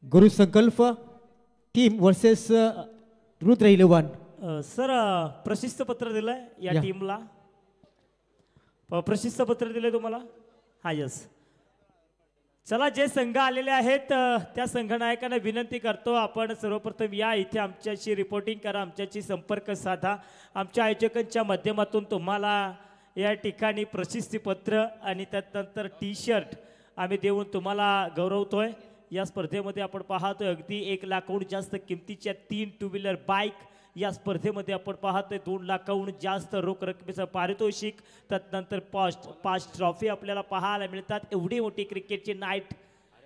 गुरु संकल्प team versus Rudra eleven. Sir प्रशस्ती पत्र दिलंय या या. टीमला. प्रशस्ती पत्र दिलंय तुम्हाला. हा यस. चला जे संघ आलेले आहेत त्या संघनायकांना विनंती करतो आपण सर्वप्रथम या इथे आमच्याशी रिपोर्टिंग करा, आमच्याशी संपर्क साधा. आमच्या आयोजकांच्या माध्यमातून तुम्हाला या ठिकाणी प्रशस्ती पत्र आणि त्यानंतर टी शर्ट आम्ही देऊन तुम्हाला गौरवतोय. या स्पर्धेमध्ये आपण पाहतोय अगदी 1 लाखाहून जास्त किमतीच्या 3 टू व्हीलर बाईक. या स्पर्धेमध्ये आपण पाहतोय 2 लाखाहून जास्त रोख रकमेचं पारितोषिक. त्यानंतर पाच ट्रॉफी आपल्याला पाहायला मिळतात. एवढी मोठी क्रिकेटची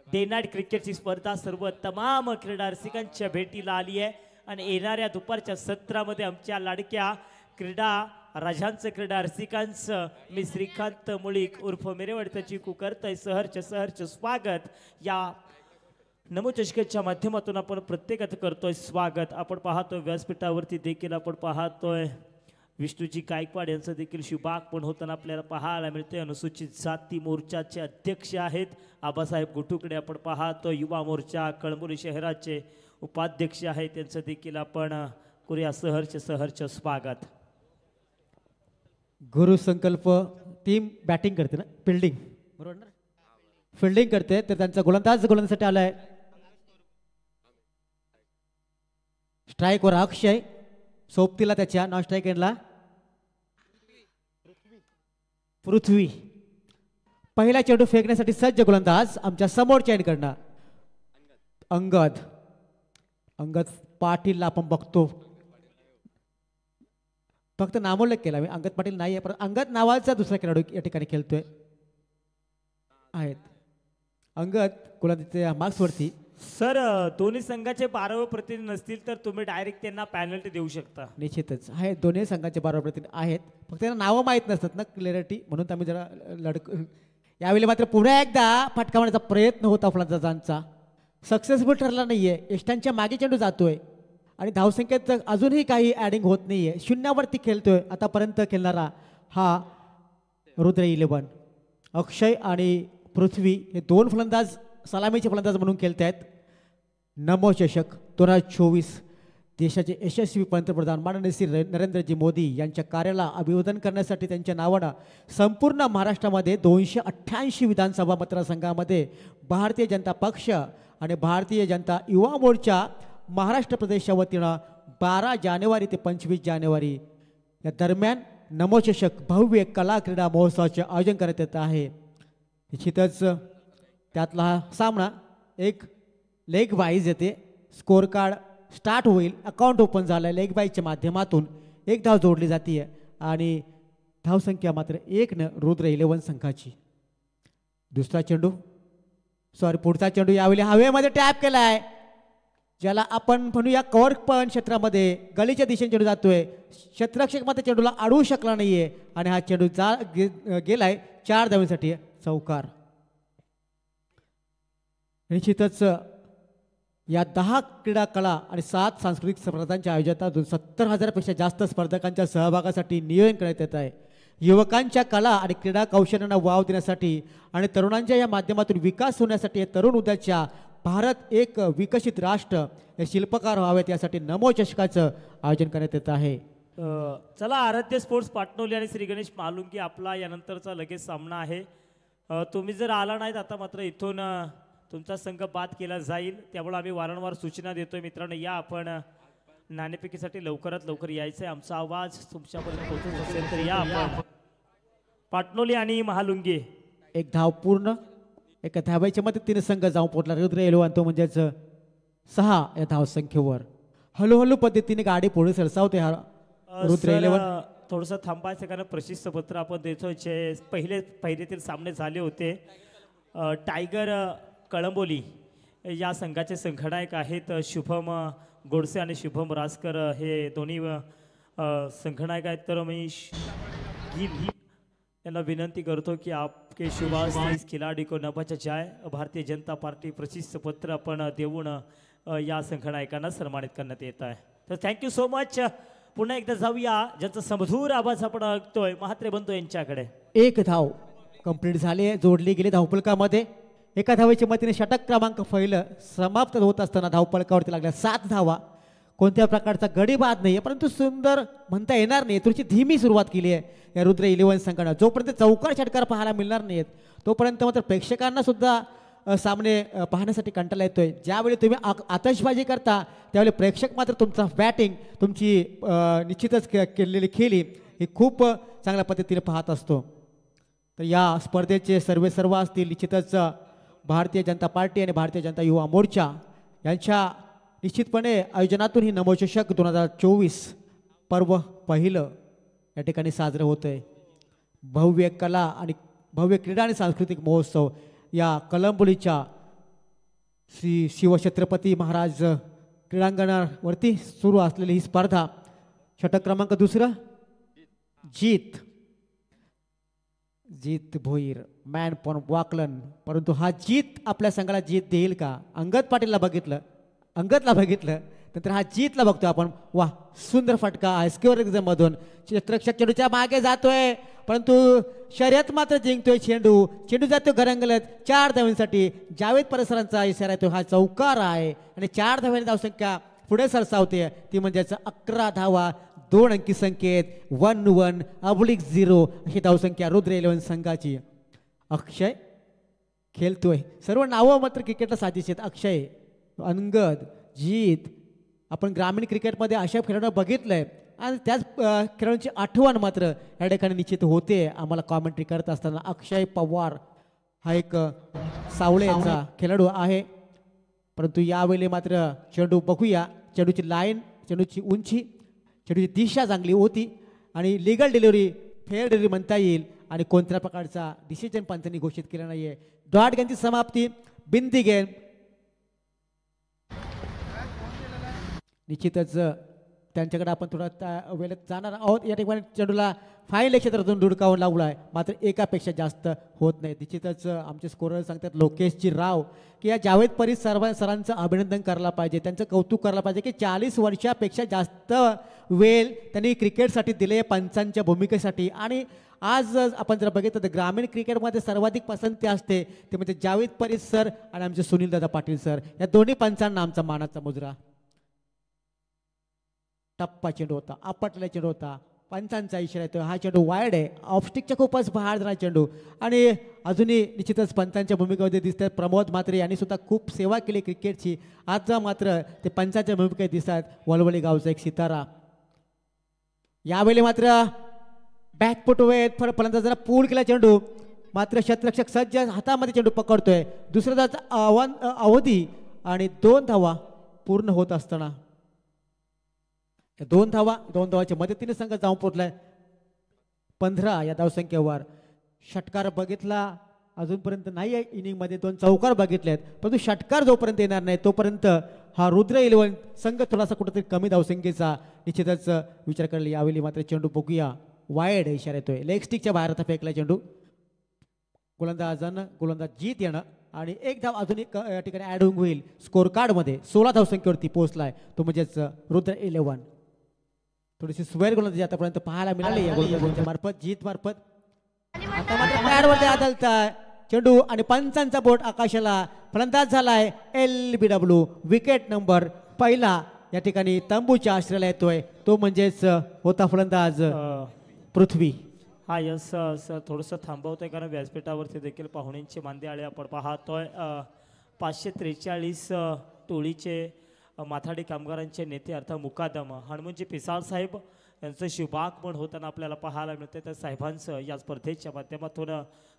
डे नाईट क्रिकेटची स्पर्धा सर्व तमाम क्रीडा रसिकांच्या भेटीला आली आहे. आणि येणाऱ्या दुपारच्या सत्रामध्ये आमच्या लाडक्या क्रीडा राजांचं क्रीडा रसिकांचं मी श्रीकांत मुळीक उर्फ मेरेवाडीची करतोय सहर्ष स्वागत. या नमो चषकेच्या माध्यमातून आपण प्रत्येकाचं करतोय स्वागत. आपण पाहतोय व्यासपीठावरती देखील आपण पाहतोय विष्णूजी गायकवाड यांचं देखील शुभागमन होताना आपल्याला पाहायला मिळते. अनुसूचित जाती मोर्चाचे अध्यक्ष आहेत आबासाहेब गुटुकडे. आपण पाहतोय युवा मोर्चा कळंबोली शहराचे उपाध्यक्ष आहेत, त्यांचं देखील आपण करूया सहर्ष स्वागत. गुरु संकल्प टीम बॅटिंग करते ना, फिल्डिंग बरोबर ना, फिल्डिंग करते. तर त्यांचा गोलंदाजीसाठी आलाय. स्ट्राईकवर अक्षय, सोबतीला त्याच्या नॉन स्ट्राईक एंडला पृथ्वी. पहिला चेंडू फेकण्यासाठी सज्ज गोलंदाज आमच्या समोरच्या एंडकडनं अंगद पाटीलला आपण बघतो. फक्त नामोल्लेख केला मी, अंगद पाटील नाही आहे, पण अंगद नावाचा दुसरा खेळाडू या ठिकाणी खेळतोय आहेत. अंगद गोलंदाजीच्या मार्क्सवरती. सर दोन्ही संघाचे 12 प्रतिनिधी नसतील तर तुम्ही डायरेक्ट त्यांना पॅनल्टी देऊ शकता. निश्चितच आहे, दोन्ही संघाचे 12 प्रतिनिधी आहेत, फक्त त्यांना नावं माहीत नसतात ना क्लिअरिटी, म्हणून आम्ही जरा यावेळी मात्र पुन्हा एकदा फटका मारण्याचा प्रयत्न होता फलंदाजांचा, सक्सेसफुल ठरला नाहीये. यष्टांच्या मागे चेंडू जातोय आणि धावसंख्येत अजूनही काही ॲडिंग होत नाहीये. 0वरती खेळतोय आतापर्यंत खेळणारा हा रुद्र इलेवन. अक्षय आणि पृथ्वी हे 2 फलंदाज सलामीचे फलंदाज म्हणून खेळत आहेत. नमो चषक 2024 देशाचे यशस्वी पंतप्रधान माननीय श्री नरेंद्रजी मोदी यांच्या कार्याला अभिवादन करण्यासाठी त्यांच्या नावानं संपूर्ण महाराष्ट्रामध्ये 288 विधानसभा मतदारसंघामध्ये भारतीय जनता पक्ष आणि भारतीय जनता युवा मोर्चा महाराष्ट्र प्रदेशच्या वतीनं 12 जानेवारी ते 25 जानेवारी या दरम्यान नमो चषक भव्य कला क्रीडा महोत्सवाचे आयोजन करण्यात येत आहे. निश्चितच त्यातला हा सामना एक लेग वाईज येते. स्कोर कार्ड स्टार्ट होईल, अकाउंट ओपन झालं आहे, लेग वाईजच्या माध्यमातून 1 धाव जोडली जाते आणि धावसंख्या मात्र 1 रुद्र इलेवन संघाची. दुसरा चेंडू पुढचा चेंडू यावेळी हवेमध्ये टॅप केला आहे, ज्याला आपण म्हणूया कव्हर पण क्षेत्रामध्ये गलीच्या दिशेने चेंडू जातोय. क्षेत्ररक्षक मात्र चेंडूला अडवू शकला नाहीये आणि हा चेंडू गेलाय 4 धावांसाठी चौकार. निश्चितच या 10 क्रीडा कला आणि 7 सांस्कृतिक स्पर्धांच्या आयोजनातून 70,000पेक्षा जास्त स्पर्धकांच्या सहभागासाठी नियोजन करण्यात येत आहे. युवकांच्या कला आणि क्रीडा कौशल्यांना वाव देण्यासाठी आणि तरुणांच्या या माध्यमातून विकास होण्यासाठी तरुण उद्याच्या भारत एक विकसित राष्ट्र हे शिल्पकार व्हावेत यासाठी नमो चषकाचं आयोजन करण्यात येत आहे. चला आराध्य स्पोर्ट्स पाटणवली आणि श्री गणेश मालुंगी आपला यानंतरचा लगेच सामना आहे. तुम्ही जर आला नाहीत आता मात्र इथून तुमचा संघ बाद केला जाईल, त्यामुळे आम्ही वारंवार सूचना देतोय मित्रांनो, या आपण नाणेफेकीसाठी लवकरात लवकर यायचं आहे. आमचा आवाज तुमच्यापर्यंत पोहोचत असेल तर या आपण. पाटणवली आणि महालुंगी 1 धाव पूर्ण, 1 धावायच्या मध्ये 3 संघ जाऊन पोहोचला. रुद्र इलेवन तो म्हणजेच 6 या धावसंख्येवर हळूहळू पद्धतीने गाडी पुढे सरसावते. हा रुद्र इलेवन थोडंसं थांबायचं कारण प्रशस्ती पत्र आपण देतोय. जे पहिलेतील सामने झाले होते, टायगर कळंबोली या संघाचे संघनायक आहेत शुभम गोडसे आणि शुभम राजकर, हे दोन्ही संघनायक आहेत. तर मी गिल यांना विनंती करतो की आपके शुभास इस खिलाड़ी को नभाचा जाय. भारतीय जनता पार्टी प्रशस्ती पत्र आपण देऊन या संघनायकांना सन्मानित करण्यात येत आहे. तर थँक्यू सो मच. पुन्हा एकदा जाऊया ज्यांचा समधूर आवाज आपण ऐकतोय म्हात्रे बंधू यांच्याकडे. 1 धाव कंप्लीट झाली, जोडली गेली धावफलकामध्ये. एका धावेच्या मतीने षटक क्रमांक पहिलं समाप्त होत असताना धावपळकावरती लागल्या 7 धावा. कोणत्या प्रकारचा गडी बाद नाही आहे, परंतु सुंदर म्हणता येणार नाही, थोडीशी धीमी सुरुवात केली आहे या रुद्र 11 संघानं. जोपर्यंत चौकार षटकार पाहायला मिळणार नाहीत तोपर्यंत मात्र प्रेक्षकांना सुद्धा सामने पाहण्यासाठी कंटाळा येतोय. ज्यावेळी तुम्ही आतषबाजी करता त्यावेळी प्रेक्षक मात्र तुमचा बॅटिंग तुमची निश्चितच केलेली खेळी ही खूप चांगल्या पद्धतीने पाहत असतो. तर या स्पर्धेचे सर्व असतील निश्चितच भारतीय जनता पार्टी आणि भारतीय जनता युवा मोर्चा यांच्या निश्चितपणे आयोजनातून ही नमोचषक 2024 पर्व पहिलं या ठिकाणी साजरं होतं आहे. भव्य कला आणि भव्य क्रीडा आणि सांस्कृतिक महोत्सव या कलंबोलीच्या श्री शिवछत्रपती महाराज क्रीडांगणावरती सुरू असलेली ही स्पर्धा. षटक क्रमांक दुसरं जीत भोईर मॅन पॉन वाकलन, परंतु हा जीत आपल्या संघाला जीत देईल का? अंगदला बघितलं नंतर हा जीतला बघतो आपण. वा सुंदर फटका स्क्वेअर मधून क्षेत्ररक्षक चेंडूच्या मागे जातोय परंतु शर्यत मात्र जिंकतोय. चेंडू जातो घरंगलत 4 धावांसाठी. जावेद परसरांचा इशारा येतो. हा चौकार आहे आणि 4 धावांनी धावसंख्या पुढे सरसावते, ती म्हणजेच 11 धावा 2 अंकी संख्येत 11/0 अशी धावसंख्या रुद्र 11 संघाची. अक्षय खेळतोय. सर्व नावं मात्र क्रिकेटला साजेशी आहेत. अक्षय, अंगद, जीत, आपण ग्रामीण क्रिकेटमध्ये अशा खेळाडू बघितलंय आणि त्याच खेळाडूंची आठवण मात्र या ठिकाणी निश्चित होते आम्हाला कॉमेंट्री करत असताना. अक्षय पवार हा एक सावळे यांचा खेळाडू आहे, परंतु यावेळी मात्र चेंडू बघूया. चेंडूची लाईन, चेंडूची उंची, चेंडूची दिशा चांगली होती आणि लिगल डिलिव्हरी फेअर डिलिव्हरी म्हणता येईल आणि कोणत्या प्रकारचा डिसिजन पंचांनी घोषित केला नाहीये. डॉट गेमची समाप्ती, बिंदी गेम. निश्चितच त्यांच्याकडे आपण थोडा वेळेत जाणार आहोत. या ठिकाणी चेंडूला फाईन क्षेत्रातून धुडकावून लावला आहे, मात्र एकापेक्षा जास्त होत नाही. निश्चितच आमचे स्कोरर सांगतात लोकेशजी राव की या जावेद परी सरांचं अभिनंदन करायला पाहिजे, त्यांचं कौतुक करायला पाहिजे की 40 वर्षापेक्षा जास्त वेळ त्यांनी क्रिकेटसाठी दिले पंचांच्या भूमिकेसाठी. आणि आज आपण जर बघितलं तर ग्रामीण क्रिकेटमध्ये सर्वाधिक पसंती असते ते म्हणजे जावेद परी सर आणि आमचे सुनील दादा पाटील सर. या दोन्ही पंचांना आमचा मानाचा मुजरा. टप्पा चेंडू होता, आपटला चेंडू होता, पंचांचा इशारा येतो. हा चेंडू वाईड आहे, ऑफस्टिकच्या खूपच बाहेर जाणार चेंडू आणि अजूनही निश्चितच पंचांच्या भूमिकेमध्ये दिसतात. प्रमोद म्हात्रे यांनी सुद्धा खूप सेवा केली क्रिकेटची. आज मात्र ते पंचांच्या भूमिकेत दिसतात. वलवली गावचा एक सितारा. यावेळी मात्र बॅकफुट वेट फलंदाजांना पूल केला चेंडू, मात्र क्षेत्ररक्षक सज्ज हातामध्ये चेंडू पकडतोय. दुसऱ्या धावाचा अवधी आणि 2 धावा पूर्ण होत असताना 2 धावाच्या मदतीने संघ जाऊन पोहोचलाय 15 या धावसंख्येवर. षटकार बघितला अजूनपर्यंत नाही आहे इनिंगमध्ये, 2 चौकार बघितलेत, परंतु षटकार जोपर्यंत येणार नाही तोपर्यंत हा रुद्र 11 संघ थोडासा कुठेतरी कमी धावसंख्येचा निश्चितच विचार करायला. यावेळी मात्र चेंडू बघूया, वाईड इशारा येतोय, लेग स्टिकच्या बाहेर आता फेकला चेंडू. गोलंदाज जीत येणं आणि 1 धाव अजून एक या ठिकाणी ॲड होईल स्कोर कार्डमध्ये. 16 धावसंख्येवरती पोहोचलाय तो म्हणजेच रुद्र 11. थोडीशी स्वेअर गोलंदाजी आतापर्यंत पाहायला मिळाली या गोलंदाजांच्या मार्फत, जीत मार्फत. आता मात्र पॅडवरती आदलताय चेंडू आणि पंचांचा बोट आकाशाला. फलंदाज झालाय LBW. विकेट नंबर पहिला या ठिकाणी तंबूच्या आश्रयाला येतोय तो म्हणजेच होता फलंदाज पृथ्वी. हा यस सर, थोडंसं थांबवतोय कारण व्यासपीठावरती देखील पाहुण्यांची मांदी आळे आपण पाहतोय. 543 टोळीचे माथाडी कामगारांचे नेते अर्थात मुकादम हनुमंतजी पिसाळ साहेब यांचं शुभागमन होताना आपल्याला पाहायला मिळते. तर साहेबांचं या स्पर्धेच्या माध्यमातून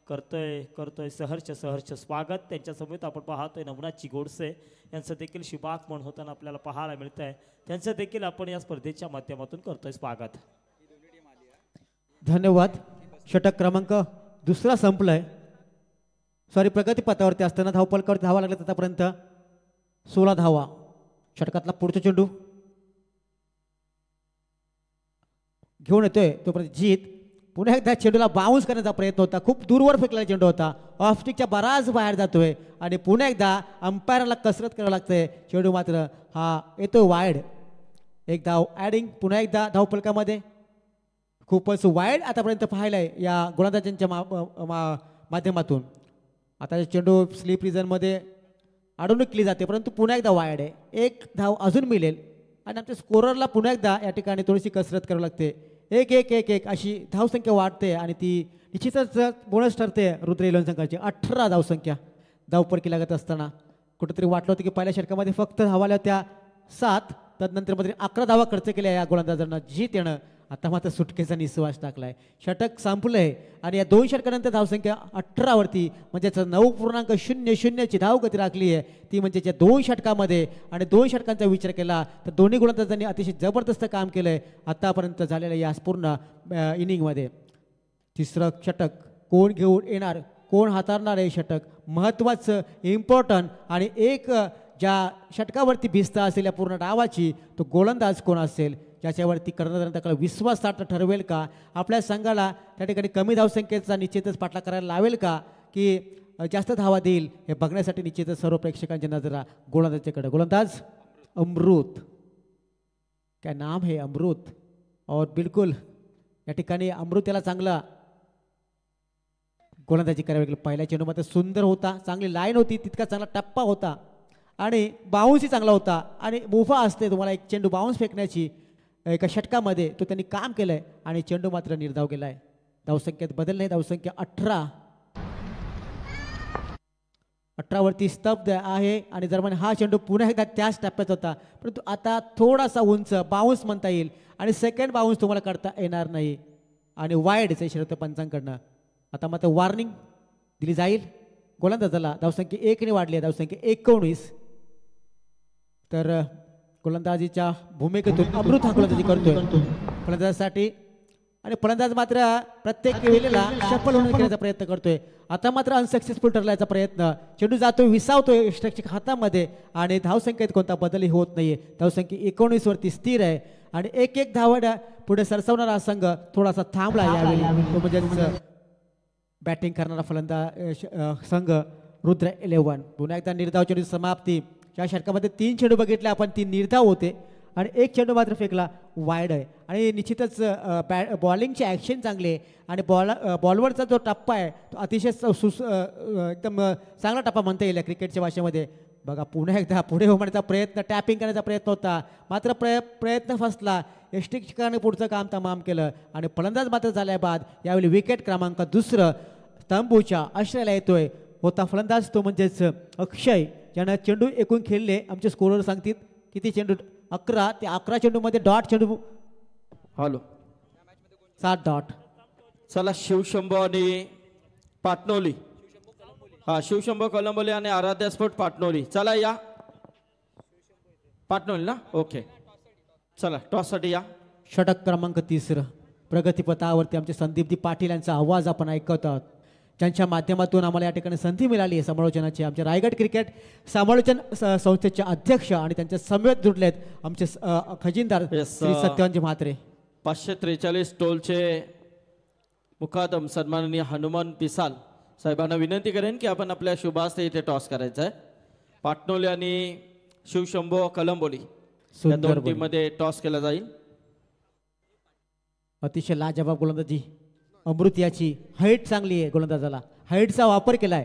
करतोय सहर्ष स्वागत. त्यांच्यासमोर आपण पाहतोय नवनाथजी गोडसे यांचं देखील शुभागमन होताना आपल्याला पाहायला मिळत आहे. त्यांचं देखील आपण या स्पर्धेच्या माध्यमातून करतोय स्वागत. धन्यवाद. षटक क्रमांक दुसरा संपलाय. प्रगतीपथावरती असताना धावपलकावर धावा लागल्यात आतापर्यंत 16 धावा. षटकातला पुढचा चेंडू घेऊन येतोय तोपर्यंत जीत. पुन्हा एकदा चेंडूला बाउन्स करण्याचा प्रयत्न होता, खूप दूरवर फेकलेला चेंडू होता, ऑफस्टिकच्या बराच बाहेर जातोय आणि पुन्हा एकदा अंपायरला कसरत करावं लागतंय. चेंडू मात्र हा येतो वाईड. 1 धाव ॲडिंग. पुन्हा एकदा धावपलकामध्ये खूपच वाईड आतापर्यंत पाहिलंय या गोलंदाजांच्या माध्यमातून. आता चेंडू स्लीप रिझनमध्ये अडवणूक जाते, परंतु पुन्हा एकदा वाईड आहे. एक धाव अजून मिळेल आणि आमच्या स्कोररला पुन्हा एकदा या ठिकाणी थोडीशी कसरत करावी लागते. 1-1-1-1 अशी धावसंख्या वाढते आणि ती निश्चितच बोनस ठरते. रुद्र इलेव्हन संघाची 18 धावसंख्या धावपरकी लागत असताना कुठेतरी वाटलं होतं की पहिल्या षटकामध्ये फक्त धावाल्या त्या 7, तदनंतर मध्ये 11 धावा खर्च केल्या या गोलंदाजांना जीत येणं. आता मात्र सुटकेचा निश्वास टाकलाय. षटक संपलंय आणि या 2 षटकानंतर धावसंख्या 18 वरती म्हणजेच 9.00 ची धावगती राखली आहे. ती म्हणजे या 2 षटकामध्ये आणि 2 षटकांचा विचार केला तर दोन्ही गोलंदाजांनी अतिशय जबरदस्त काम केलंय आतापर्यंत झालेल्या या पूर्ण इनिंगमध्ये. तिसरं षटक कोण घेऊन येणार, कोण हाताळणार आहे षटक महत्त्वाचं, इम्पॉर्टंट आणि एक ज्या षटकावरती भिस्त असेल या पूर्ण डावाची तो गोलंदाज कोण असेल ज्याच्यावरती कर्णधारांचा विश्वास साठणं ठरवेल का, आपल्या संघाला त्या ठिकाणी कमी धावसंख्येचा निश्चितच पाठला करायला लावेल का की जास्त धावा देईल हे बघण्यासाठी निश्चितच सर्व प्रेक्षकांची नजर गोलंदाजाकडे. गोलंदाज अमृत, काय नाम है अमृत. और बिलकुल या ठिकाणी अमृत याला चांगला गोलंदाजी करावी लागली. पहिल्या चेंडूमध्ये सुंदर होता, चांगली लाईन होती, तितका चांगला टप्पा होता आणि बाउन्सही चांगला होता आणि मुफा असते तुम्हाला एक चेंडू बाउन्स फेकण्याची एका षटकामध्ये, तो त्यांनी काम केलंय आणि चेंडू मात्र निर्धाव केलाय. धावसंख्येत बदल नाही, धावसंख्या 18 वरती स्तब्ध आहे आणि दरम्यान हा चेंडू पुन्हा एकदा त्याच टप्प्यात होता, परंतु आता थोडासा उंच बाउन्स म्हणता येईल आणि सेकंड बाउन्स तुम्हाला करता येणार नाही आणि वाईडचे इशारा पंचांकडनं. आता मात्र वॉर्निंग दिली जाईल गोलंदाजाला. धावसंख्या 1 ने वाढली आहे, धावसंख्या 19. तर गोलंदाजीच्या भूमिकेतून अमृत हा गोलंदाजी करतोय फलंदाजासाठी आणि फलंदाज मात्र प्रत्येक वेळेला सफल होण्याचा प्रयत्न करतोय. आता मात्र अनसक्सेसफुल ठरल्याचा प्रयत्न, चेंडू जातोय, विसावतोय यष्टरक्षक हातामध्ये आणि धावसंख्येत कोणता बदलही होत नाहीये. धावसंख्या 19 वरती स्थिर आहे आणि एक धावड्या पुढे सरसवणारा संघ थोडासा थांबला यावेळी, तो म्हणजे बॅटिंग करणारा फलंदाज संघ रुद्र 11. पुन्हा एकदा निर्धाव चेंडू समाप्ती. या षटकामध्ये 3 चेंडू बघितले आपण, 3 निर्धाव होते आणि 1 चेंडू मात्र फेकला वाईड आहे आणि निश्चितच बॉलिंगची ॲक्शन चांगली आहे आणि बॉलवरचा जो टप्पा आहे तो अतिशय एकदम चांगला टप्पा म्हणता येईल क्रिकेटच्या भाषेमध्ये. बघा पुन्हा एकदा पुढे होण्याचा प्रयत्न, टॅपिंग करण्याचा प्रयत्न होता, मात्र प्रयत्न फसला. यष्टिकाने पुढचं काम तमाम केलं आणि फलंदाज मात्र झाल्या बाद यावेळी विकेट क्रमांक 2 तंबूच्या आश्रयाला येतोय. होता फलंदाज तो म्हणजेच अक्षय, ज्यानं चेंडू एकूण खेळले आमचे स्कोरर सांगतील किती चेंडू, 11. त्या 11 चेंडूमध्ये डॉट चेंडू, हॅलो 7 डॉट. चला शिवशंभो आणि पाटणोली, हा शिवशंभो कलंबोली आणि आराध्या स्पोर्ट पाटणोली. चला या पाटणोली ना, ओके चला टॉससाठी या. षटक क्रमांक 3 प्रगतीपथावरती आमचे संदीपजी पाटील यांचा आवाज आपण ऐकत आहोत, ज्यांच्या माध्यमातून आम्हाला या ठिकाणी संधी मिळाली आहे समालोचनाची. आमचे रायगड क्रिकेट समालोचन संस्थेचे अध्यक्ष आणि त्यांच्या समवेत जुडलेत आमचे खजिनदार श्री सत्यवानजी म्हात्रे. 543 टोलचे मुकादम सन्माननीय हनुमान पिसाल साहेबांना विनंती करेन की आपण आपल्या शुभास्ते इथे टॉस करायचा आहे. पाटणोली आणि शिवशंभो कलंबोली या दोन टीम मध्ये टॉस केला जाईल. अतिशय लाजवाब गोलंदाजी अमृत याची, हाईट चांगली आहे गोलंदाजाला, हाईटचा वापर केलाय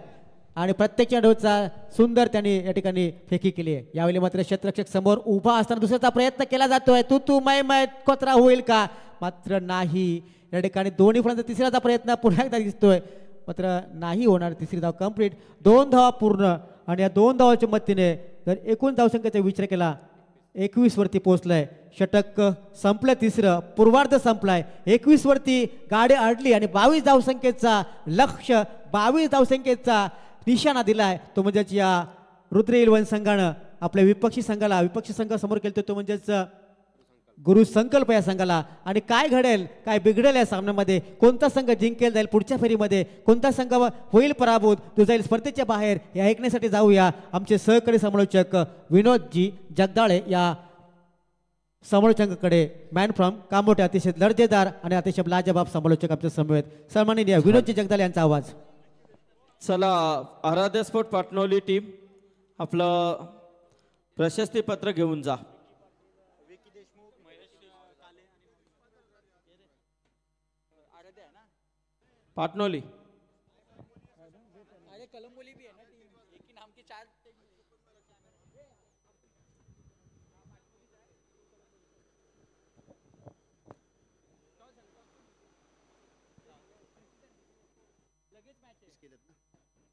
आणि प्रत्येक चेंडूचा सुंदर त्यांनी या ठिकाणी फेकी केली आहे. यावेळी मात्र क्षेत्ररक्षक समोर उभा असताना दुसऱ्याचा प्रयत्न केला जातोय, तू मै कोत्रा होईल का, मात्र नाही. या ठिकाणी दोन्ही फलंदाज तिसऱ्याचा प्रयत्न पुन्हा एकदा दिसतोय, मात्र नाही होणार. तिसरी धाव कंप्लीट, 2 धावा पूर्ण आणि या 2 धावाच्या मदतीने जर एकूण धावसंख्येचा विचार केला 21 वरती पोहोचलाय. षटक संपलं, तिसरं पूर्वार्ध संपलाय. 21 वरती गाडी अडली आणि 22 धावसंख्येचा लक्ष्य, 22 धावसंख्येचा निशाणा दिलाय. तो म्हणजेच या रुद्र 11 संघानं आपल्या विपक्षी संघ समोर केलं, तो म्हणजेच गुरु संकल्प या संघाला. आणि काय घडेल, काय बिघडेल या सामन्यामध्ये, कोणता संघ जिंकेल जाईल पुढच्या फेरीमध्ये, कोणता संघ होईल पराभूत, तो जाईल स्पर्धेच्या बाहेर, हे ऐकण्यासाठी जाऊया आमचे सहकारी समालोचक विनोदजी जगदाळे या समालोचकांकडे. मॅन फ्रॉम कामोठे, अतिशय दर्जेदार आणि अतिशय लाजवाब समालोचक आमच्या समवेत सन्माननीय विनोदजी जगदाळे यांचा आवाज. चला आराध्या स्पोर्ट पाटणोली टीम आपलं प्रशस्ती पत्र घेऊन जा. पाटणोली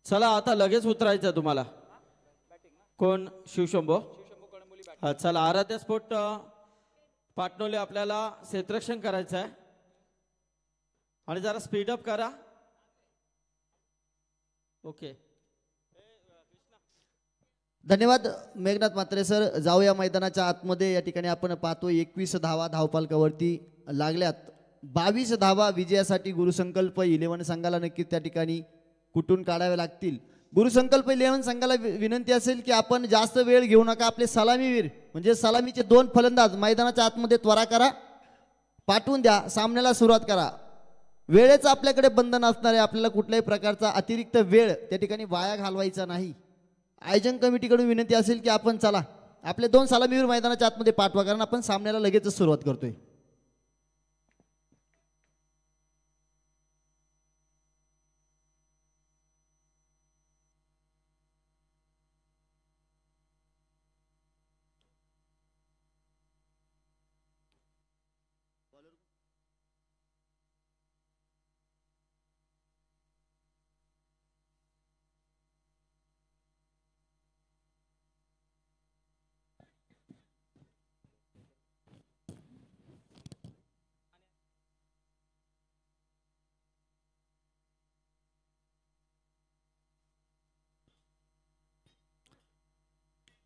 चला आता लगेच उतरायचं तुम्हाला. कोण? शिवशंभो. हा, चला आराध्य स्पोर्ट पाटणोले आपल्याला क्षेत्ररक्षण करायचं आहे आणि जरा स्पीडअप करा. ओके. धन्यवाद मेघनाथ म्हात्रे सर. जाऊया मैदानाच्या आतमध्ये. या ठिकाणी आपण पाहतो 21 धावा धावपालकावरती लागल्यात. 22 धावा विजयासाठी गुरुसंकल्प 11 संघाला नक्की त्या ठिकाणी कुठून काढावे लागतील. गुरुसंकल्प 11 संघाला विनंती असेल की आपण जास्त वेळ घेऊ नका. आपले सलामीवीर म्हणजे सलामीचे 2 फलंदाज मैदानाच्या आतमध्ये त्वरा करा, पाठवून द्या, सामन्याला सुरुवात करा. वेळेचं आपल्याकडे बंधन असणार आहे. आपल्याला कुठल्याही प्रकारचा अतिरिक्त वेळ त्या ठिकाणी वाया घालवायचा नाही. आयोजन कमिटीकडून विनंती असेल की आपण चला आपले 2 सलामीवीर मैदानाच्या आतमध्ये पाठवा, कारण आपण सामन्याला लगेचच सुरुवात करतोय.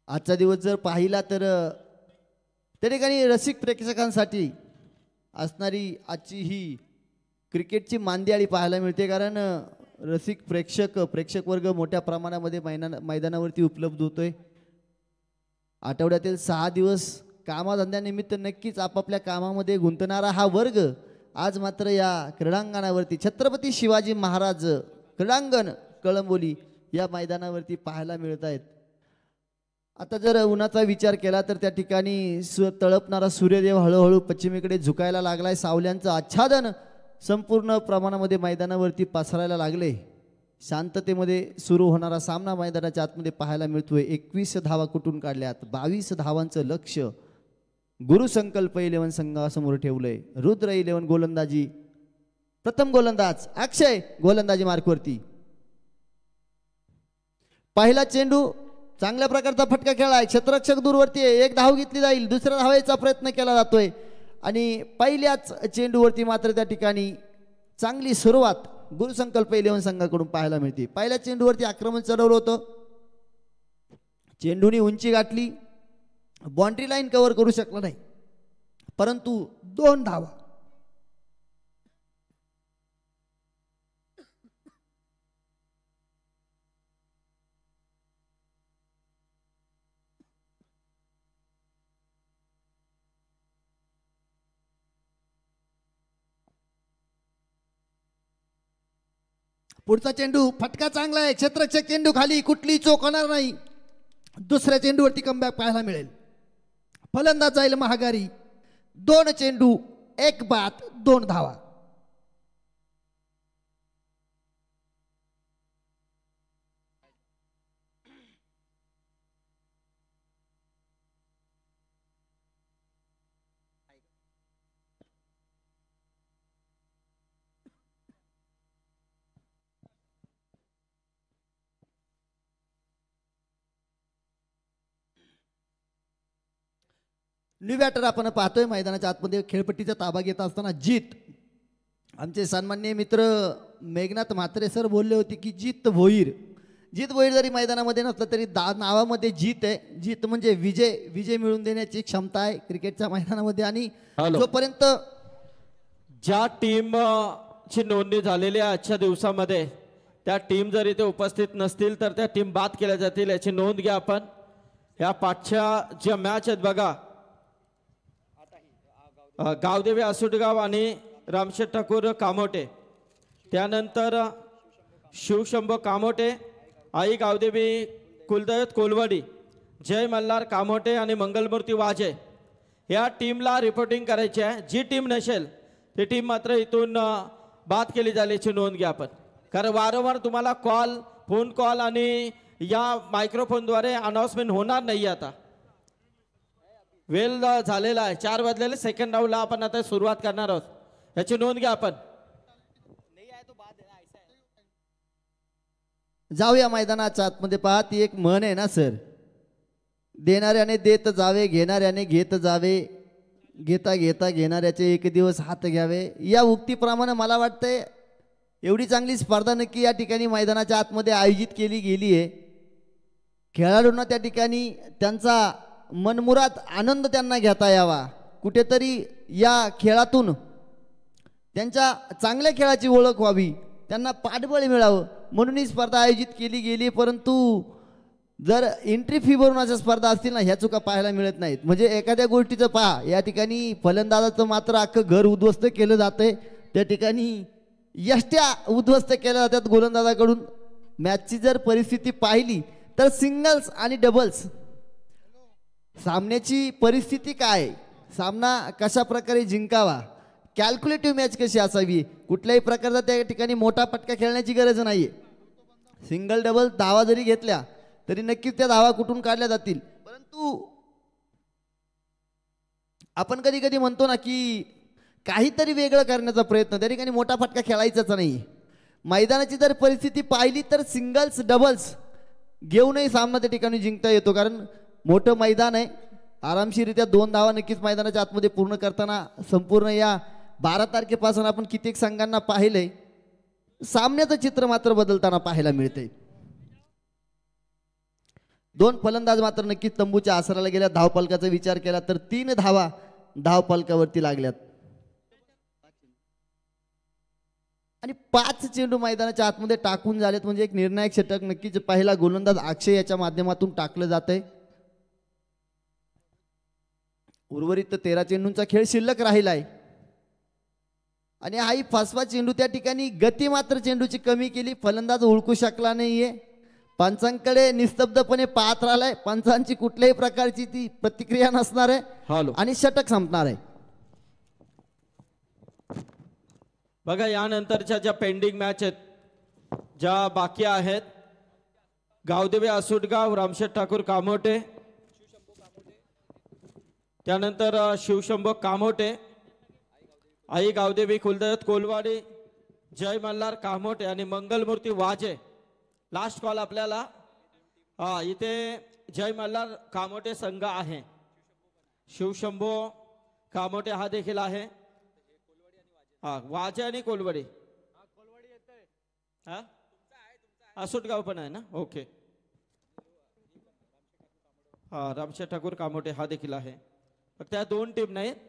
आजचा दिवस जर पाहिला तर त्या ठिकाणी रसिक प्रेक्षकांसाठी असणारी आजची ही क्रिकेटची मांदियाळी पाहायला मिळते. कारण रसिक प्रेक्षक वर्ग मोठ्या प्रमाणामध्ये मैदानावरती उपलब्ध होतोय. आठवड्यातील 6 दिवस कामाधंद्यानिमित्त नक्कीच आपापल्या कामामध्ये गुंतणारा हा वर्ग आज मात्र या क्रीडांगणावरती छत्रपती शिवाजी महाराज क्रीडांगण कळंबोली या मैदानावरती पाहायला मिळत आहेत. आता जर उन्हाचा विचार केला तर त्या ठिकाणी तळपणारा सूर्यदेव हळूहळू पश्चिमेकडे झुकायला लागलाय. सावल्यांचं आच्छादन संपूर्ण प्रमाणामध्ये मैदानावरती पसरायला लागले. शांततेमध्ये सुरू होणारा सामना मैदानाच्या आतमध्ये पाहायला मिळतोय. 21 धावा कुठून काढल्यात. 22 धावांचं लक्ष गुरुसंकल्प 11 संघासमोर ठेवलंय. रुद्र 11 गोलंदाजी. प्रथम गोलंदाज अक्षय गोलंदाजी मार्कवरती. पहिला चेंडू चांगल्या प्रकारचा फटका खेळाय. क्षेत्ररक्षक दूरवरती आहे. 1 धाव घेतली जाईल. दुसऱ्या धावेचा प्रयत्न केला जातोय आणि पहिल्याच चेंडूवरती मात्र त्या ठिकाणी चांगली सुरुवात गुरुसंकल्प 11 संघाकडून पाहायला मिळते. पहिल्या चेंडूवरती आक्रमण चढवलं होतं. चेंडूने उंची गाठली. बाउंड्री लाईन कव्हर करू शकला नाही, परंतु 2 धावा. पुढचा चेंडू फटका चांगला आहे. क्षेत्ररक्षक चेंडू खाली, कुठली चोक होणार नाही. दुसऱ्या चेंडूवरती कमबॅक पाहायला मिळेल. फलंदाज जाईल महागारी. 2 चेंडू 1 बाद 2 धावा. न्यू बॅटर आपण पाहतोय मैदानाच्या आतमध्ये खेळपट्टीचा ताबा घेत असताना जीत. आमचे सन्माननीय मित्र मेघनाथ म्हात्रे सर बोलले होते की जीत भोईर. जीत भोईर जरी मैदानामध्ये नसलं तरी नावामध्ये जीत आहे. जीत म्हणजे विजय मिळवून देण्याची क्षमता आहे क्रिकेटच्या मैदानामध्ये. आणि जोपर्यंत ज्या टीम ची नोंदणी झालेली आहे आजच्या दिवसामध्ये त्या टीम जर इथे उपस्थित नसतील तर त्या टीम बाद केल्या जातील, याची नोंद घ्या आपण. या पाठच्या ज्या मॅच आहेत बघा, गावदेवी आसुटगाव आणि रामशेठ ठाकूर कामोटे, त्यानंतर शिवशंभो कामोटे, आई गावदेवी कुलदैवत कोलवाडी, जय मल्हार कामोटे आणि मंगलमूर्ती वाजे या टीमला रिपोर्टिंग करायची आहे. जी टीम नसेल ती टीम मात्र इथून बाद केली झाल्याची नोंद घ्या आपण. कारण वारंवार तुम्हाला फोन कॉल आणि या मायक्रोफोनद्वारे अनाउन्समेंट होणार नाही. आता वेळ झालेला आहे, 4 वाजलेले. सेकंड राऊंडला आपण आता सुरुवात करणार आहोत, याची नोंद घ्या आपण. जाऊया मैदानाच्या आतमध्ये. पहा ती एक म्हण आहे ना सर, देणाऱ्याने देत जावे, घेणाऱ्याने घेत जावे, घेता घेता घेणाऱ्याचे एक दिवस हात घ्यावे. या उक्तीप्रमाणे मला वाटतंय एवढी चांगली स्पर्धा नक्की या ठिकाणी मैदानाच्या आतमध्ये आयोजित केली गेली आहे. खेळाडूंना त्या ठिकाणी त्यांचा मनमुराद आनंद त्यांना घेता यावा, कुठेतरी या खेळातून त्यांच्या चांगल्या खेळाची ओळख व्हावी, त्यांना पाठबळ मिळावं म्हणून ही स्पर्धा आयोजित केली गेली. परंतु जर एंट्री फी भरून अशा स्पर्धा असतील ना, ह्या चुका पाहायला मिळत नाहीत. म्हणजे एखाद्या गोष्टीचं पहा, या ठिकाणी फलंदाजाचं मात्र अख्खं घर उद्ध्वस्त केलं जातंय, त्या ठिकाणी यष्ट्या उद्ध्वस्त केल्या जातात गोलंदाजाकडून. मॅचची जर परिस्थिती पाहिली तर सिंगल्स आणि डबल्स सामन्याची परिस्थिती काय, सामना कशा प्रकारे जिंकावा, कॅल्क्युलेटिव्ह मॅच कशी असावी, कुठल्याही प्रकारचा त्या ठिकाणी मोठा पटका खेळण्याची गरज नाही आहे. सिंगल डबल धावा जरी घेतल्या तरी नक्कीच त्या धावा कुठून काढल्या जातील. परंतु आपण कधी कधी म्हणतो ना की काहीतरी वेगळं करण्याचा प्रयत्न, त्या ठिकाणी मोठा फटका खेळायचाच नाही. मैदानाची जर परिस्थिती पाहिली तर सिंगल्स डबल्स घेऊनही सामना त्या ठिकाणी जिंकता येतो, कारण मोठं मैदान आहे. आरामशीरित्या 2 धावा नक्कीच मैदानाच्या आतमध्ये पूर्ण करताना संपूर्ण या 12 तारखेपासून आपण कित्येक संघांना पाहिलंय, सामन्याचं चित्र मात्र बदलताना पाहायला मिळते. 2 फलंदाज मात्र नक्कीच तंबूच्या आसराला गेल्या. धावफलकाचा विचार केला तर 3 धावा धावफलकावरती लागल्यात आणि 5 चेंडू मैदानाच्या आतमध्ये टाकून झालेत. म्हणजे एक निर्णायक षटक नक्कीच पहिला गोलंदाज अक्षय याच्या माध्यमातून टाकलं जात आहे. उर्वरित 13 चेंडूंचा खेळ शिल्लक राहिला आहे आणि हाही 5वा चेंडू. त्या ठिकाणी गती मात्र चेंडूची कमी केली, फलंदाज ओळखू शकला नाहीये. पंचांकडे निस्तब्धपणे पाहत राहिलाय, पंचांची कुठल्याही प्रकारची ती प्रतिक्रिया नसणार आहे आणि षटक संपणार आहे. बघा यानंतरच्या ज्या पेंडिंग मॅच आहेत, ज्या बाकी आहेत, गावदेवी आसुटगाव रामशेठ ठाकूर कामोटे, त्यानंतर शिवशंभो कामोटे, आई गावदेवी कुलदैवत कोलवाडी, जय मल्हार कामोटे आणि मंगलमूर्ती वाजे. लास्ट कॉल आपल्याला. इथे जय मल्हार कामोटे संघ आहे, शिवशंभो कामोटे हा देखील आहे. वाजे आणि कोलवाडी, आसुटगाव पण आहे ना. ओके, रामशेठ ठाकूर कामोटे हा देखील आहे. फक्त त्या 2 टीम नाहीत.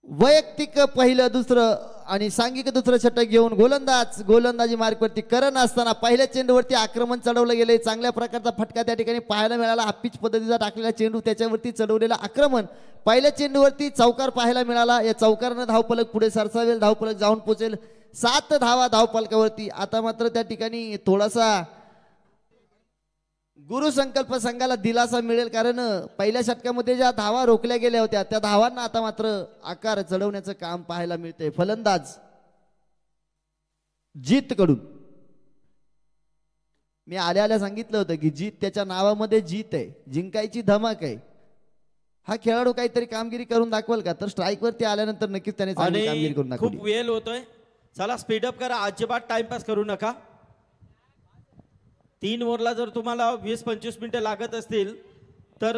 वैयक्तिक पहिलं दुसरं आणि सांघिक दुसरं षटक घेऊन गोलंदाजी मार्कवरती करण असताना पहिल्या चेंडूवरती आक्रमण चढवलं गेले. चांगल्या प्रकारचा फटका त्या ठिकाणी पाहायला मिळाला. हापीच पद्धतीचा टाकलेला चेंडू, त्याच्यावरती चढवलेला आक्रमण. पहिल्या चेंडूवरती चौकार पाहायला मिळाला. या चौकारानं धावफलक पुढे सरसावेल, धावफलक जाऊन पोचेल. 7 धावा धावफलकावरती. आता मात्र त्या ठिकाणी थोडासा गुरुसंकल्प संघाला दिलासा मिळेल, कारण पहिल्या षटकामध्ये ज्या धावा रोखल्या गेल्या होत्या त्या धावांना आता मात्र आकार चढवण्याचं काम पाहायला मिळतंय फलंदाज जीत कडून. मी आल्या सांगितलं होतं की जीत त्याच्या नावामध्ये जीत आहे, जिंकायची धमक आहे. हा खेळाडू काहीतरी कामगिरी करून दाखवल का, तर स्ट्राईक वरती आल्यानंतर नक्कीच त्याने चांगली कामगिरी करून दाखवली. खूप वेळ होतोय, चला स्पीडअप करा, अजिबात टाइमपास करू नका. 3 ओव्हरला जर तुम्हाला 20-25 मिनिटं लागत असतील तर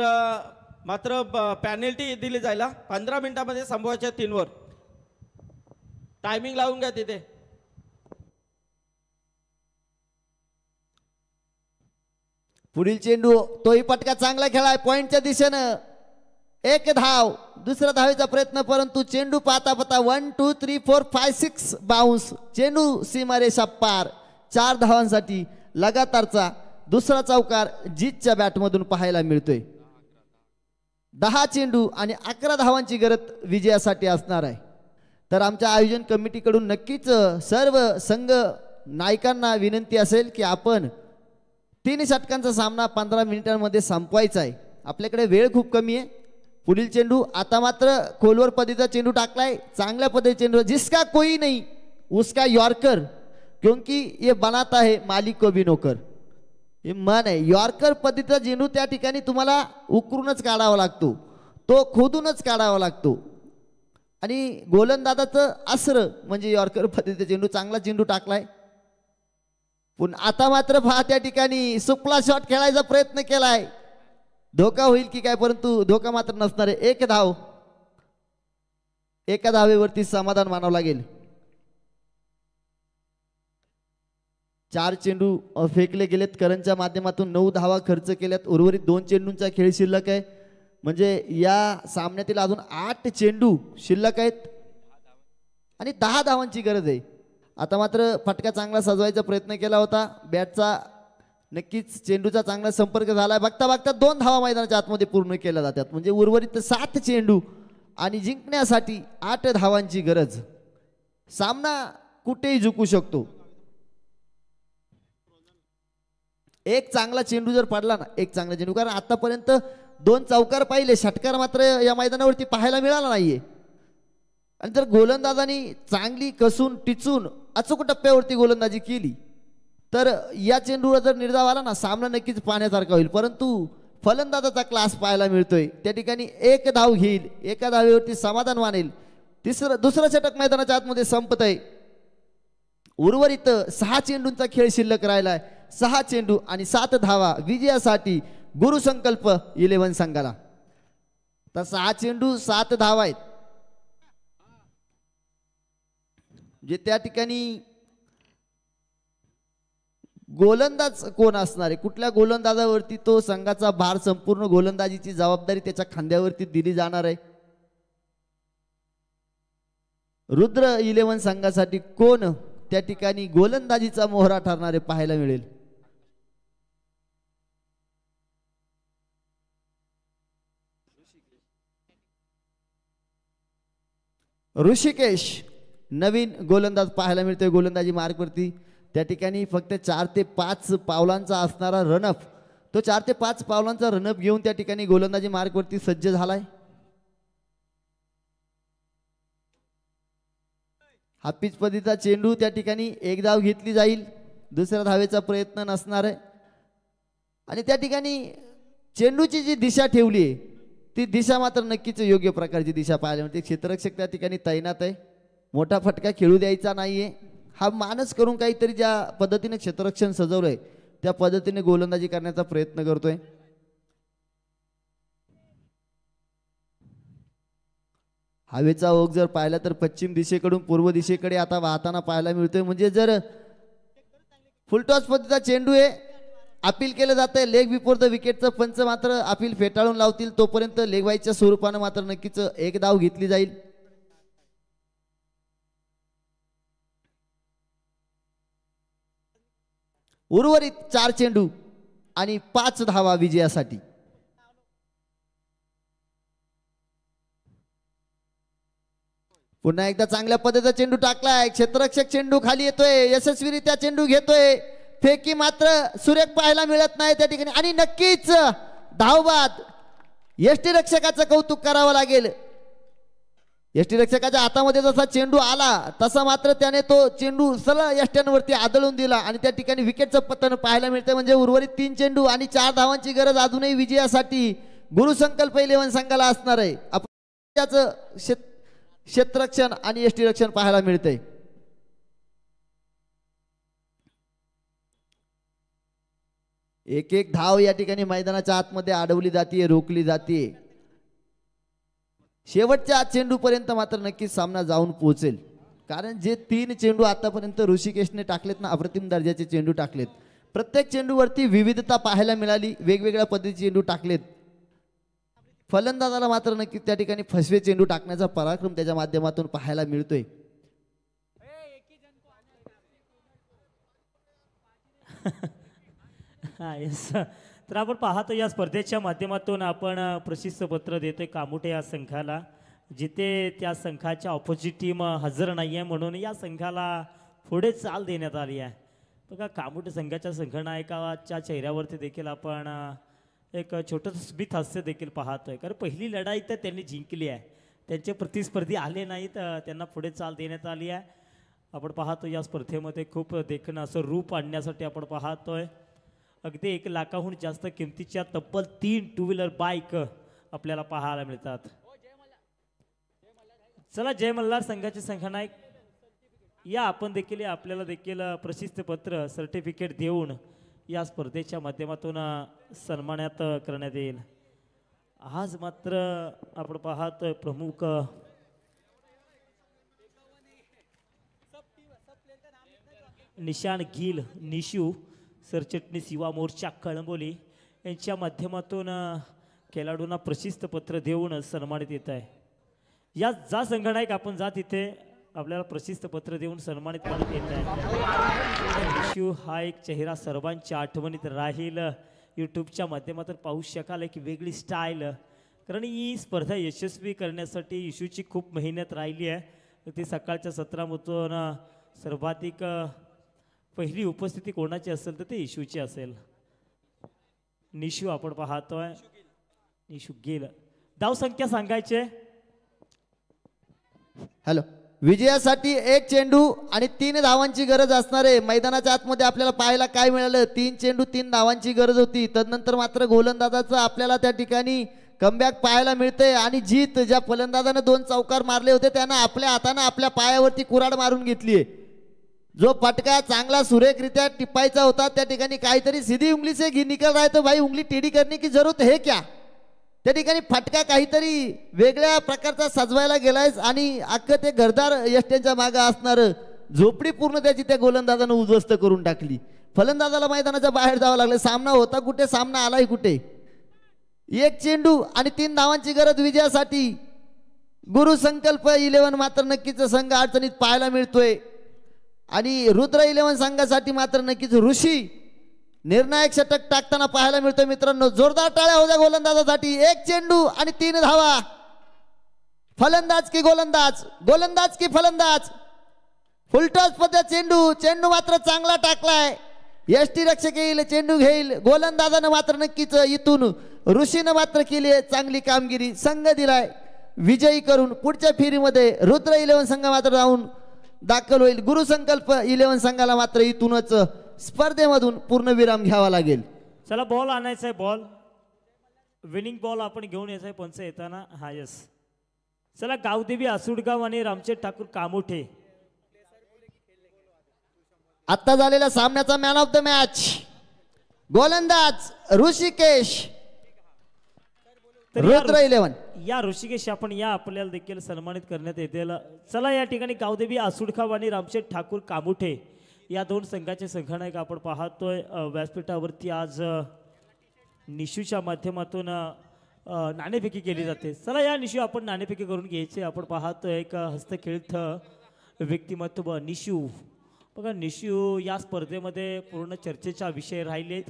मात्र पॅनल्टी दिली जायला. 15 मिनिटांमध्ये संपवायच्या 3 ओव्हर. टायमिंग लावून घ्या तिथे. पुढील चेंडू, तोही पटका चांगला खेळाय पॉइंटच्या दिशेनं. 1 धाव, दुसरा धावेचा प्रयत्न, परंतु चेंडू पाहता पाहता 1 2 3 4 5 6 बाउन्स. चेंडू सीमारेषा पार. 4 धावांसाठी लगातारचा दुसरा चौकार जीतच्या बॅटमधून पाहायला मिळतोय. 10 चेंडू आणि 11 धावांची गरज विजयासाठी असणार आहे. तर आमच्या आयोजन कमिटीकडून नक्कीच सर्व संघ नायकांना विनंती असेल की आपण 3 षटकांचा सामना 15 मिनिटांमध्ये संपवायचा आहे. आपल्याकडे वेळ खूप कमी आहे. पुढील चेंडू आता मात्र खोलवर पद्धतीचा चेंडू टाकलाय. चांगल्या पद्धतीचा चेंडू, जिसका कोई नहीं उसका यॉर्कर, क्योंकि ये बनाता है मालिक को भी नौकर. हे मन आहे. यॉर्कर पद्धतीचा चेंडू त्या ठिकाणी तुम्हाला उकरूनच काढावा लागतो, तो खोदूनच काढावा लागतो. आणि गोलंदाजाचं अस्त्र म्हणजे यॉर्कर पद्धतीचा चेंडू, चांगला चेंडू टाकलाय. पण आता मात्र पहा त्या ठिकाणी सुपला शॉट खेळायचा प्रयत्न केलाय. धोका होईल की काय, परंतु धोका मात्र नसणार आहे. 1 धाव, एका धावेवरती समाधान मानावं लागेल. 4 चेंडू फेकले गेलेत. करणच्या माध्यमातून 9 धावा खर्च केल्यात. उर्वरित 2 चेंडूंचा खेळ शिल्लक आहे. म्हणजे या सामन्यातील अजून 8 चेंडू शिल्लक आहेत आणि 10 धावांची गरज आहे. आता मात्र फटका चांगला सजवायचा प्रयत्न केला होता. बॅटचा नक्कीच चेंडूचा चांगला संपर्क झाला. बघता बघता 2 धावा मैदानाच्या आतमध्ये पूर्ण केल्या जातात. म्हणजे उर्वरित 7 चेंडू आणि जिंकण्यासाठी 8 धावांची गरज. सामना कुठेही जिंकू शकतो. एक चांगला चेंडू जर पडला ना, एक चांगला चेंडू, कारण आतापर्यंत 2 चौकार पाहिले, षटकार मात्र या मैदानावरती पाहायला मिळाला नाहीये. आणि जर गोलंदाजांनी चांगली कसून टिचून अचूक टप्प्यावरती गोलंदाजी केली तर या चेंडूवर जर निर्धाव आला ना, सामना नक्कीच पाहण्यासारखा होईल. परंतु फलंदाजाचा क्लास पाहायला मिळतोय. त्या ठिकाणी 1 धाव घेईल, एका धावेवरती समाधान मानेल. दुसरं षटक मैदानाच्या आतमध्ये संपत आहे. उर्वरित 6 चेंडूंचा खेळ शिल्लक राहिलाय. 6 चेंडू आणि 7 धावा विजयासाठी गुरुसंकल्प 11 संघाला. तर 6 चेंडू 7 धावा आहेत. जे त्या ठिकाणी गोलंदाज कोण असणार आहे, कुठल्या गोलंदाजावरती तो संघाचा भार, संपूर्ण गोलंदाजीची जबाबदारी त्याच्या खांद्यावरती दिली जाणार आहे. रुद्र 11 संघासाठी कोण त्या ठिकाणी गोलंदाजीचा मोहरा ठरणारे पाहायला मिळेल. ऋषिकेश नवीन गोलंदाज पाहायला मिळतोय गोलंदाजी मार्कवरती. त्या ठिकाणी फक्त 4 ते 5 पावलांचा असणारा रनअप, तो 4 ते 5 पावलांचा रनअप घेऊन त्या ठिकाणी गोलंदाजी मार्कवरती सज्ज झालाय. हापीज पद्धतीचा चेंडू, त्या ठिकाणी 1 धाव घेतली जाईल. दुसऱ्या धावेचा प्रयत्न नसणार आहे. आणि त्या ठिकाणी चेंडूची जी दिशा ठेवली आहे ती दिशा मात्र नक्कीच योग्य प्रकारची दिशा पाहायला मिळते. क्षेत्ररक्षक त्या ठिकाणी तैनात आहे. मोठा फटका खेळू द्यायचा नाहीये. हा मानस करून काहीतरी ज्या पद्धतीने क्षेत्ररक्षण सजवलंय त्या पद्धतीने गोलंदाजी करण्याचा प्रयत्न करतोय. हवेचा ओघ जर पाहिला तर पश्चिम दिशेकडून पूर्व दिशेकडे आता वाहताना पाहायला मिळतोय. म्हणजे जर फुलटॉस पद्धतीचा चेंडू आहे, अपील केलं जातंय लेग बिफोर द विकेटचं पंच मात्र अपील फेटाळून लावतील. तोपर्यंत लेग वाईजच्या स्वरूपानं मात्र नक्कीच 1 धाव घेतली जाईल. उर्वरित 4 चेंडू आणि 5 धावा विजयासाठी. पुन्हा एकदा चांगल्या पद्धतीचा चेंडू टाकलाय. क्षेत्ररक्षक चेंडू खाली येतोय, यशस्वीरित्या चेंडू घेतोय. फेकी मात्र सुरेख पाहायला मिळत नाही त्या ठिकाणी. आणि नक्कीच धावबाद. यष्टीरक्षकाचं कौतुक करावं लागेल. यष्टीरक्षकाच्या हातामध्ये जसा चेंडू आला तसा मात्र त्याने तो चेंडू सरळ यष्ट्यांवरती आदळून दिला आणि त्या ठिकाणी विकेटचं पतन पाहायला मिळतं. म्हणजे उर्वरित 3 चेंडू आणि 4 धावांची गरज अजूनही विजयासाठी गुरुसंकल्प 11 संघाला असणार आहे. आपण त्याचं क्षेत्ररक्षण आणि यष्टीरक्षण पाहायला मिळतंय. एक धाव या ठिकाणी मैदानाच्या आतमध्ये अडवली जाते, रोखली जाते. शेवटच्या चेंडू पर्यंत मात्र नक्कीच सामना जाऊन पोहोचेल. कारण जे 3 चेंडू आतापर्यंत ऋषिकेशने टाकलेत ना, अप्रतिम दर्जाचे चेंडू टाकलेत. प्रत्येक चेंडूवरती विविधता पाहायला मिळाली, वेगवेगळ्या पद्धतीचे चेंडू टाकलेत. फलंदाजाला मात्र नक्की त्या ठिकाणी फसवे चेंडू टाकण्याचा पराक्रम त्याच्या माध्यमातून पाहायला मिळतोय. हा येस. तर आपण पाहतो या स्पर्धेच्या माध्यमातून आपण प्रशस्ती पत्र देतोय कामुटे या संघाला, जिथे त्या संघाच्या ऑपोजिट टीम हजर नाही आहे म्हणून या संघाला पुढे चाल देण्यात आली आहे. बघा कामोठे संघाच्या संघनायकाच्या चेहऱ्यावरती देखील आपण एक छोटंसं स्मित हास्य देखील पाहतोय, कारण पहिली लढाई तर त्यांनी जिंकली आहे. त्यांचे प्रतिस्पर्धी आले नाहीत, त्यांना पुढे चाल देण्यात आली आहे. आपण पाहतो या स्पर्धेमध्ये खूप देखणं असं रूप आणण्यासाठी आपण पाहतोय. अगदी 1 लाखाहून जास्त किमतीच्या तब्बल 3 टू व्हीलर बाईक आपल्याला पाहायला मिळतात. चला जय मल्हार संघाचे संघनायक या आपण देखील आपल्याला देखील प्रशस्ती पत्र सर्टिफिकेट देऊन या स्पर्धेच्या माध्यमातून सन्मानित करण्यात येईल. आज मात्र आपण पाहतोय प्रमुख निशान गिल निशू सरचिटणीस युवा मोर्चा कळंबोली यांच्या माध्यमातून खेळाडूंना प्रशस्ती पत्र देऊन सन्मानित येत आहे. या जा संघनायक आपण जा तिथे आपल्याला प्रशस्ती पत्र देऊन सन्मानित करण्यात येत आहे. निशू हा एक चेहरा सर्वांच्या आठवणीत राहील. यूट्यूबच्या माध्यमातून पाहू शकाल एक वेगळी स्टाईल, कारण ही स्पर्धा यशस्वी करण्यासाठी इशूची खूप मेहनत राहिली आहे. ती सकाळच्या सत्रामधून सर्वाधिक पहिली उपस्थिती कोणाची असेल तर ती इशूची असेल. निशू आपण पाहतोय, निशू गेल. धावसंख्या सांगायचे. हॅलो, विजयासाठी 1 चेंडू आणि 3 धावांची गरज असणार आहे. मैदानाच्या आतमध्ये आपल्याला पाहायला काय मिळालं, 3 चेंडू 3 धावांची गरज होती. तदनंतर मात्र गोलंदाजाचं आपल्याला त्या ठिकाणी कमबॅक पाहायला मिळते आणि जीत ज्या फलंदाजानं 2 चौकार मारले होते त्यानं आपल्या हातानं आपल्या पायावरती कुऱ्हाड मारून घेतलीये. जो फटका चांगला सुरेखरित्या टिपायचा होता त्या ठिकाणी काहीतरी सीधी उंगली से निकल रहा है तो भाई उंगली टेढ़ी करने की जरूरत है क्या. त्या ठिकाणी फटका काहीतरी वेगळ्या प्रकारचा सजवायला गेलाय आणि अख्खं ते घरदार यष्ट्यांच्या मागे असणार झोपडी पूर्ण त्याची त्या गोलंदाजानं उद्ध्वस्त करून टाकली. फलंदाजाला मैदानाच्या बाहेर जावं लागलं. सामना होता कुठे, सामना आलाय कुठे. 1 चेंडू आणि 3 धावांची गरज विजयासाठी. गुरु संकल्प 11 मात्र नक्कीच संघ अडचणीत पाहायला मिळतोय आणि रुद्र 11 संघासाठी मात्र नक्कीच ऋषी निर्णायक षटक टाकताना पाहायला मिळतोय. मित्रांनो जोरदार टाळ्या होत्या गोलंदाजासाठी. 1 चेंडू आणि 3 धावा. फलंदाज की गोलंदाज, गोलंदाज की फलंदाज. फुलटॉस पद्धत चेंडू, चेंडू मात्र चांगला टाकलाय. यष्टी रक्षक येईल, चेंडू घेईल. गोलंदाजानं मात्र नक्कीच इथून ऋषीनं मात्र केली चांगली कामगिरी. संघ दिलाय विजयी करून पुढच्या फेरीमध्ये रुद्र 11 संघ मात्र जाऊन दाखल होईल. गुरुसंकल्प 11 संघाला मात्र इथूनच स्पर्धेमधून पूर्णविराम घ्यावा लागेल. चला बॉल आणायचा आहे. बॉल विनिंग बॉल आपण घेऊन यायचा आहे पंच येताना. हा यस. चला गावदेवी आसुडगाव आणि रामचेट ठाकूर कामोठे. आता झालेल्या सामन्याचा मॅन ऑफ द मॅच गोलंदाज ऋषिकेश रुद्र 11. या ऋषिकेश आपण या आपल्याला देखील सन्मानित करण्यात येतील. चला या ठिकाणी गावदेवी आसुडगाव आणि रामचेट ठाकूर कामोठे या 2 संघाचे संघनायक आपण पाहतोय व्यासपीठावरती. आज निशूच्या माध्यमातून नाणेफेकी केली जाते. चला या निशू आपण नाणेफेकी करून घ्यायचे. आपण पाहतोय एक हस्तखेळथ व्यक्तिमत्व निशू. बघा निशू या स्पर्धेमध्ये पूर्ण चर्चेचा विषय राहिलेत.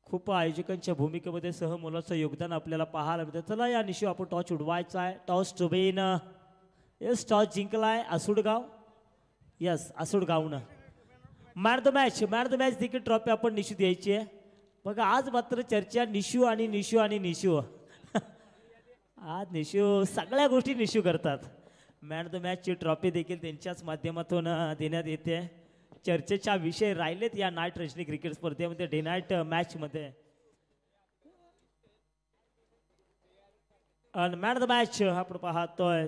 खूप आयोजकांच्या भूमिकेमध्ये सहमोलाचं योगदान आपल्याला पाहायला मिळतं. चला या निशू आपण टॉस उडवायचा आहे. टॉस टोबेन यस टॉस जिंकलाय आसुडगाव. यस आसुडगावनं मॅन द मॅच देखील ट्रॉफी आपण निशू द्यायची आहे. बघा आज मात्र चर्चा निशू आणि निशू आणि निशू. आज निशू सगळ्या गोष्टी निशू करतात. मॅन द मॅचची ट्रॉफी देखील त्यांच्याच माध्यमातून देण्यात येते. चर्चेचा विषय राहिलेत या नाईट रजनी क्रिकेट स्पर्धेमध्ये डे नाईट मॅचमध्ये. आणि मॅन द मॅच आपण पाहतोय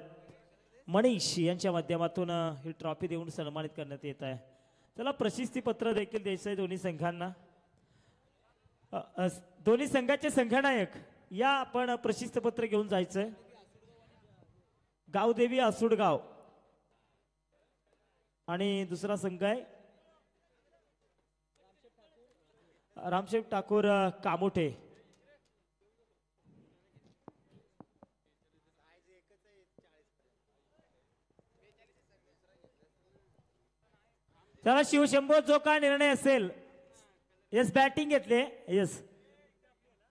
मनीष यांच्या माध्यमातून ही ट्रॉफी देऊन सन्मानित करण्यात येत आहे. त्याला प्रशस्ती पत्र देखील द्यायचं आहे दोन्ही संघांना. दोन्ही संघाचे संघनायक या आपण प्रशस्ती पत्र घेऊन जायचंय. गावदेवी आसुडगाव आणि दुसरा संघ आहे रामशेठ ठाकूर कामोठे. त्याला शिवशंभो जो काय निर्णय असेल. येस बॅटिंग घेतले. येस